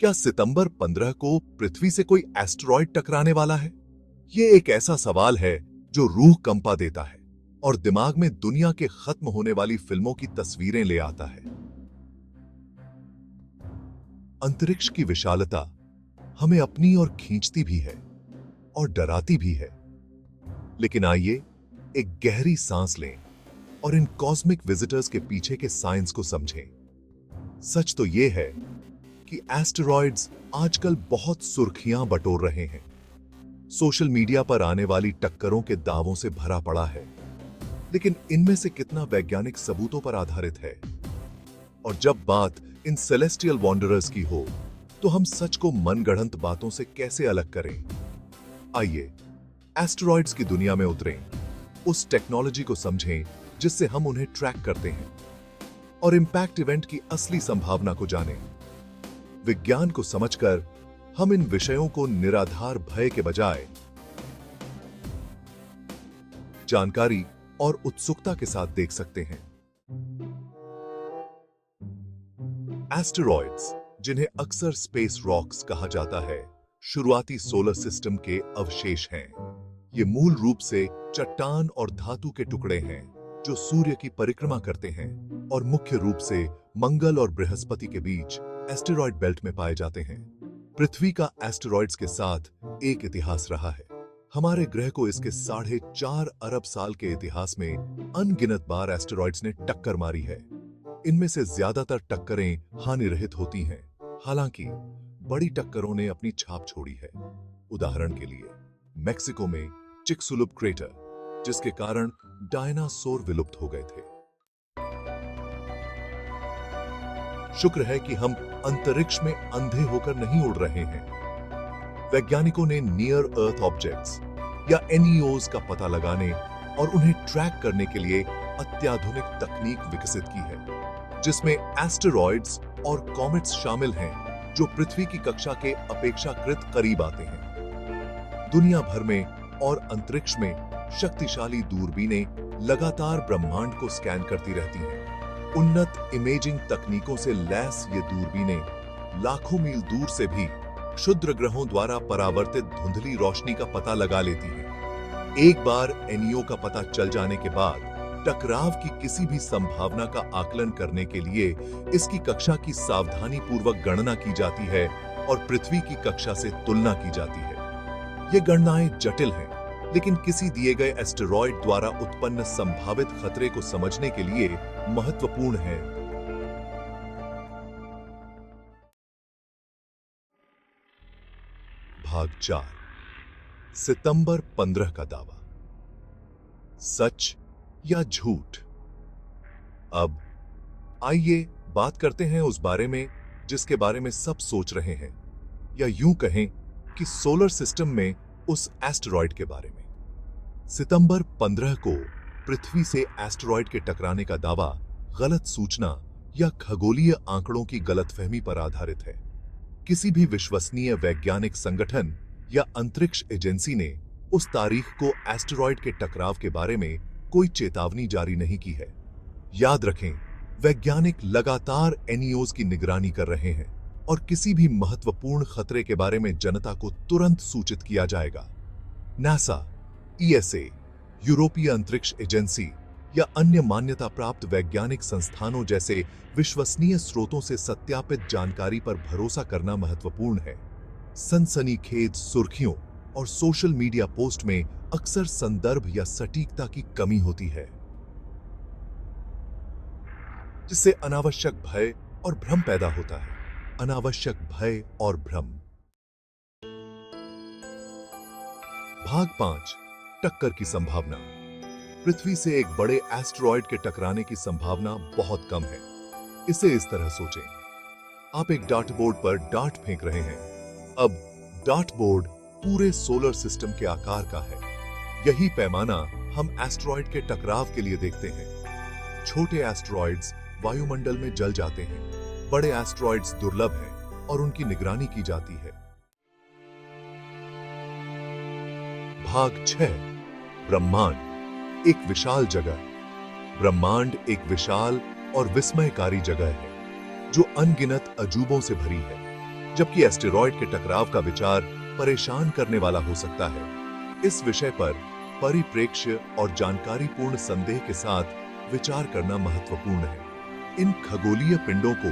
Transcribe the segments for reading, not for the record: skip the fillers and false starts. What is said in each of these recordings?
क्या सितंबर 15 को पृथ्वी से कोई एस्टेरॉयड टकराने वाला है? ये एक ऐसा सवाल है जो रूह कंपा देता है और दिमाग में दुनिया के खत्म होने वाली फिल्मों की तस्वीरें ले आता है। अंतरिक्ष की विशालता हमें अपनी ओर खींचती भी है और डराती भी है। लेकिन आइए एक गहरी सांस लें और इन कॉस्मिक विजिटर्स के पीछे के साइंस को समझें। सच तो यह है कि एस्टेरॉयड्स आजकल बहुत सुर्खियां बटोर रहे हैं। सोशल मीडिया पर आने वाली टक्करों के दावों से भरा पड़ा है, लेकिन इनमें से कितना वैज्ञानिक सबूतों पर आधारित है? और जब बात इन सेलेस्टियल वॉन्डरर्स की हो, तो हम सच को मनगढ़ंत बातों से कैसे अलग करें? आइए एस्टेरॉयड्स की दुनिया में उतरें, उस टेक्नोलॉजी को समझें जिससे हम उन्हें ट्रैक करते हैं, और इंपैक्ट इवेंट की असली संभावना को जानें। विज्ञान को समझकर हम इन विषयों को निराधार भय के बजाय जानकारी और उत्सुकता के साथ देख सकते हैं। एस्टेरॉयड्स, जिन्हें अक्सर स्पेस रॉक्स कहा जाता है, शुरुआती सोलर सिस्टम के अवशेष हैं। ये मूल रूप से चट्टान और धातु के टुकड़े हैं जो सूर्य की परिक्रमा करते हैं और मुख्य रूप से मंगल और बृहस्पति के बीच एस्टेरॉयड बेल्ट में पाए जाते हैं। पृथ्वी का एस्टेरॉयड्स के साथ एक इतिहास रहा है। हमारे ग्रह को इसके 4.5 अरब साल के इतिहास में अनगिनत बार एस्टेरॉयड्स ने टक्कर मारी है। इनमें से ज्यादातर टक्करें हानिरहित होती हैं, हालांकि बड़ी टक्करों ने अपनी छाप छोड़ी है। उदाहरण के लिए मेक्सिको में चिकसुलुप क्रेटर, जिसके कारण डायनासोर विलुप्त हो गए थे। शुक्र है कि हम अंतरिक्ष में अंधे होकर नहीं उड़ रहे हैं। वैज्ञानिकों ने नियर अर्थ ऑब्जेक्ट्स या एनईओज का पता लगाने और उन्हें ट्रैक करने के लिए अत्याधुनिक तकनीक विकसित की है, जिसमें एस्टेरॉयड्स और कॉमेट्स शामिल हैं जो पृथ्वी की कक्षा के अपेक्षाकृत करीब आते हैं। दुनिया भर में और अंतरिक्ष में शक्तिशाली दूरबीनें लगातार ब्रह्मांड को स्कैन करती रहती हैं। उन्नत इमेजिंग तकनीकों से लैस ये दूरबीनें लाखों मील दूर से भी क्षुद्र ग्रहों द्वारा परावर्तित धुंधली रोशनी का पता लगा लेती हैं। एक बार एनईओ का पता चल जाने के बाद टकराव की किसी भी संभावना का आकलन करने के लिए इसकी कक्षा की सावधानी पूर्वक गणना की जाती है और पृथ्वी की कक्षा से तुलना की जाती है। ये गणनाएं जटिल हैं, लेकिन किसी दिए गए एस्टेरॉयड द्वारा उत्पन्न संभावित खतरे को समझने के लिए महत्वपूर्ण है। भाग 4, सितंबर 15 का दावा, सच या झूठ? अब आइए बात करते हैं उस बारे में जिसके बारे में सब सोच रहे हैं, या यूं कहें कि सोलर सिस्टम में उस एस्टेरॉयड के बारे में। सितंबर 15 को पृथ्वी से एस्टेरॉयड के टकराने का दावा गलत सूचना या खगोलीय आंकड़ों की गलतफहमी पर आधारित है। किसी भी विश्वसनीय वैज्ञानिक संगठन या अंतरिक्ष एजेंसी ने उस तारीख को एस्टेरॉयड के टकराव के बारे में कोई चेतावनी जारी नहीं की है। याद रखें, वैज्ञानिक लगातार एनईओज की निगरानी कर रहे हैं और किसी भी महत्वपूर्ण खतरे के बारे में जनता को तुरंत सूचित किया जाएगा। नासा, ईएसए, यूरोपीय अंतरिक्ष एजेंसी या अन्य मान्यता प्राप्त वैज्ञानिक संस्थानों जैसे विश्वसनीय स्रोतों से सत्यापित जानकारी पर भरोसा करना महत्वपूर्ण है। सनसनीखेज सुर्खियों और सोशल मीडिया पोस्ट में अक्सर संदर्भ या सटीकता की कमी होती है, जिससे अनावश्यक भय और भ्रम पैदा होता है। अनावश्यक भय और भ्रम। भाग 5, टक्कर की संभावना। पृथ्वी से एक बड़े एस्टेरॉयड के टकराने की संभावना बहुत कम है। इसे इस तरह सोचें, आप एक डार्टबोर्ड पर डार्ट फेंक रहे हैं। अब डार्टबोर्ड पूरे सोलर सिस्टम के आकार का है। यही पैमाना हम एस्टेरॉयड के टकराव के लिए देखते हैं। छोटे एस्टेरॉयड्स वायुमंडल में जल जाते हैं, बड़े एस्टेरॉयड्स दुर्लभ हैं और उनकी निगरानी की जाती है। भाग 6, ब्रह्मांड एक विशाल जगह। ब्रह्मांड एक विशाल और विस्मयकारी जगह है जो अनगिनत अजूबों से भरी है। जबकि एस्टेरॉयड के टकराव का विचार परेशान करने वाला हो सकता है। इस विषय पर परिप्रेक्ष्य और जानकारीपूर्ण संदेह के साथ विचार करना महत्वपूर्ण है। इन खगोलीय पिंडों को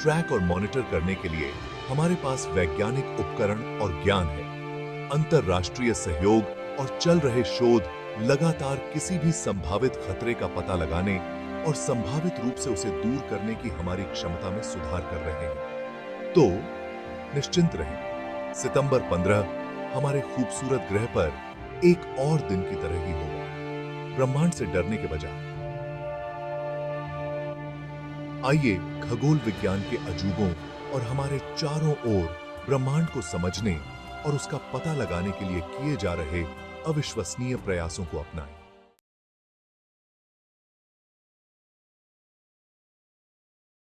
ट्रैक और मॉनिटर करने के लिए हमारे पास वैज्ञानिक उपकरण और ज्ञान है। अंतरराष्ट्रीय सहयोग और चल रहे शोध लगातार किसी भी संभावित खतरे का पता लगाने और संभावित रूप से उसे दूर करने की हमारी क्षमता में सुधार कर रहे हैं। तो निश्चिंत रहें, सितंबर 15 हमारे खूबसूरत ग्रह पर एक और दिन की तरह ही होगा, ब्रह्मांड से डरने के बजाय। आइए खगोल विज्ञान के अजूबों और हमारे चारों ओर ब्रह्मांड को समझने और उसका पता लगाने के लिए किए जा रहे अविश्वसनीय प्रयासों को अपनाएं।